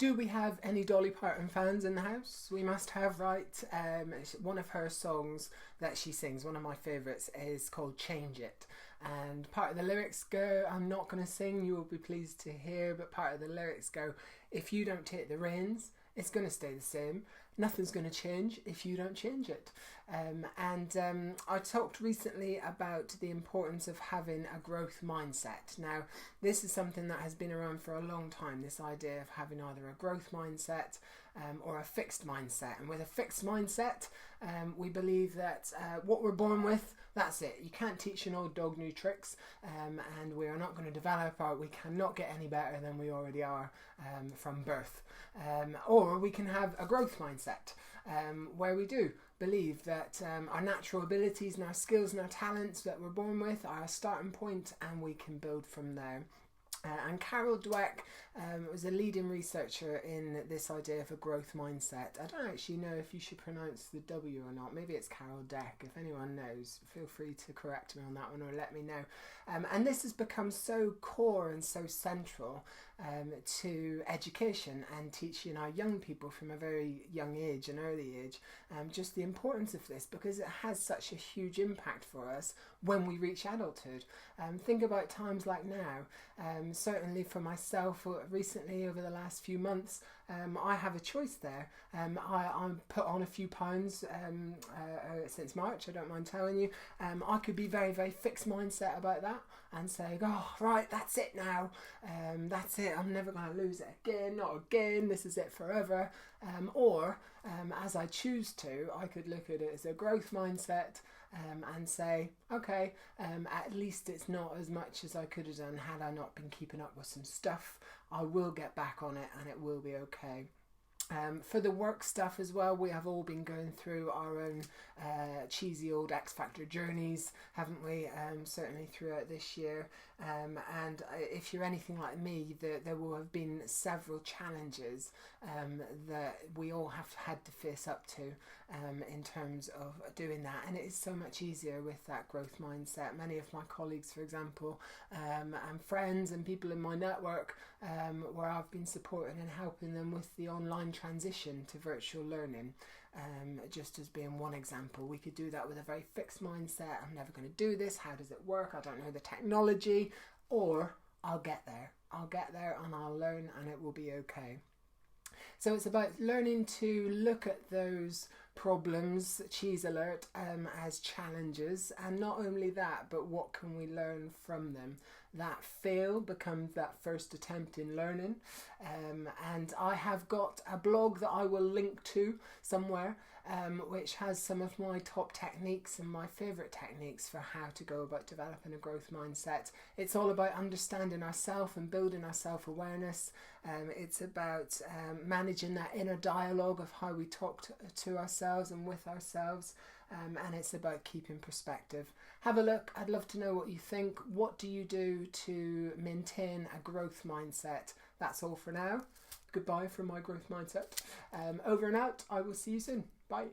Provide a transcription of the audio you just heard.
Do we have any Dolly Parton fans in the house? We must have, right? One of her songs that she sings, one of my favourites, is called Change It. And part of the lyrics go, I'm not going to sing, you will be pleased to hear, but part of the lyrics go, if you don't take the reins, it's going to stay the same. Nothing's going to change if you don't change it. I talked recently about the importance of having a growth mindset. Now, this is something that has been around for a long time, this idea of having either a growth mindset or a fixed mindset. And with a fixed mindset, we believe that what we're born with, that's it. You can't teach an old dog new tricks, and we are not going to develop, or we cannot get any better than we already are from birth. Or we can have a growth mindset, where we do believe that our natural abilities and our skills and our talents that we're born with are a starting point, and we can build from there. And Carol Dweck was a leading researcher in this idea of a growth mindset. I don't actually know if you should pronounce the W or not. Maybe it's Carol Dweck. If anyone knows, feel free to correct me on that one or let me know. And this has become so core and so central to education and teaching our young people from a very young age, an early age, just the importance of this, because it has such a huge impact for us when we reach adulthood. Think about times like now. Certainly for myself, recently over the last few months, I have a choice there. I'm put on a few pounds since March, I don't mind telling you. I could be very, very fixed mindset about that and say, oh, right, that's it now. That's it. I'm never going to lose it again. Not again. This is it forever. Or as I choose to, I could look at it as a growth mindset and say, okay, at least it's not as much as I could have done had I not been keeping up with some stuff. I will get back on it and it will be okay. For the work stuff as well, we have all been going through our own cheesy old X Factor journeys, haven't we? Certainly throughout this year. And if you're anything like me, there will have been several challenges that we all have had to face up to in terms of doing that. And it is so much easier with that growth mindset. Many of my colleagues, for example, and friends and people in my network, where I've been supporting and helping them with the online transition to virtual learning, just as being one example. We could do that with a very fixed mindset. I'm never going to do this. How does it work? I don't know the technology. Or I'll get there. I'll get there and I'll learn and it will be okay. So it's about learning to look at those problems, cheese alert, as challenges, and not only that, but what can we learn from them. That fail becomes that first attempt in learning. And I have got a blog that I will link to somewhere, which has some of my top techniques and my favourite techniques for how to go about developing a growth mindset. It's all about understanding ourselves and building our self-awareness. It's about managing that inner dialogue of how we talk to ourselves and with ourselves. And it's about keeping perspective. Have a look. I'd love to know what you think. What do you do to maintain a growth mindset? That's all for now. Goodbye from my growth mindset. Over and out. I will see you soon. Bye.